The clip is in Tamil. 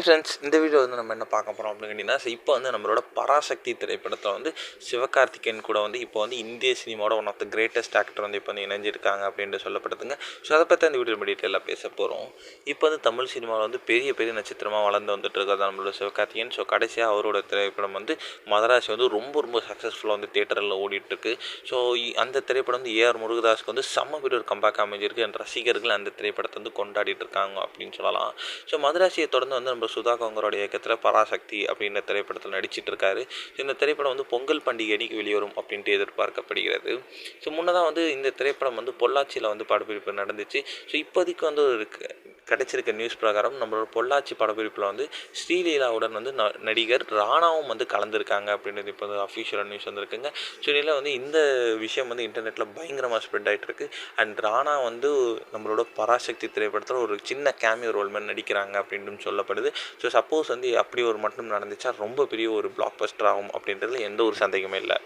ஹாய் ஃப்ரெண்ட்ஸ், இந்த வீடியோ வந்து நம்ம என்ன பார்க்க போகிறோம் அப்படின்னு கேட்டிங்கன்னா, இப்போ வந்து நம்மளோட பராசக்தி திரைப்படத்தில் வந்து சிவகார்த்திகேயன் கூட வந்து இப்போ வந்து இந்திய சினிமாவோட one of the greatest actor வந்து இப்போ வந்து இணைஞ்சிருக்காங்க அப்படின்ட்டு சொல்லப்படுதுங்க. ஸோ அதை பற்றி அந்த வீடியோ டீட்டெயிலாக பேச போகிறோம். இப்போ வந்து தமிழ் சினிமாவில் வந்து பெரிய பெரிய நட்சத்திரமாக வளர்ந்து வந்துட்டு இருக்கிறது நம்மளோட சிவகார்த்திகேயன். ஸோ கடைசியாக அவரோட திரைப்படம் வந்து மதராசி வந்து ரொம்ப ரொம்ப சக்ஸஸ்ஃபுல்லாக வந்து தேட்டரில் ஓடிட்டுருக்கு. ஸோ அந்த திரைப்படம் வந்து ஏஆர் முருகதாஸுக்கு வந்து செம்ம பெரிய ஒரு கம்பேக் அமைஞ்சிருக்கு. என் ரசிகர்கள் அந்த திரைப்படத்தை வந்து கொண்டாடிட்டு இருக்காங்க அப்படின்னு சொல்லலாம். ஸோ மதராசியை தொடர்ந்து வந்து நம்ம சுதா கோங்கரோட இயக்கத்தில் பராசக்தி அப்படின்ற திரைப்படத்தில் நடிச்சிட்டு இருக்காரு. இந்த திரைப்படம் வந்து பொங்கல் பண்டிகை அன்னைக்கு வெளிவரும் அப்படின்ட்டு எதிர்பார்க்கப்படுகிறது. ஸோ முன்னதாக வந்து இந்த திரைப்படம் வந்து பொள்ளாச்சியில் வந்து படப்பிடிப்பு நடந்துச்சு. ஸோ இப்போதைக்கு வந்து ஒரு கிடைச்சிருக்க நியூஸ் பிரகாரம் நம்மளோட பொள்ளாச்சி படப்பிடிப்பில் வந்து ஸ்ரீலீலாவுடன் வந்து நடிகர் ராணாவும் வந்து கலந்துருக்காங்க அப்படின்றது இப்போ வந்து அஃபிஷியலாக நியூஸ் வந்துருக்குங்க. ஸோ இதில் வந்து இந்த விஷயம் வந்து இன்டர்நெட்டில் பயங்கரமாக ஸ்ப்ரெட் ஆகிட்டு இருக்கு. அண்ட் ராணா வந்து நம்மளோட பராசக்தி திரைப்படத்தில் ஒரு சின்ன கேமியோ ரோல் மாதிரி நடிக்கிறாங்க அப்படின்னு சொல்லப்படுது. ஸோ சப்போஸ் வந்து அப்படி ஒரு மட்டும் நடந்துச்சா ரொம்ப பெரிய ஒரு பிளாக் பஸ்டர் ஆகும் அப்படின்றதுல எந்த ஒரு சந்தேகமே இல்லை.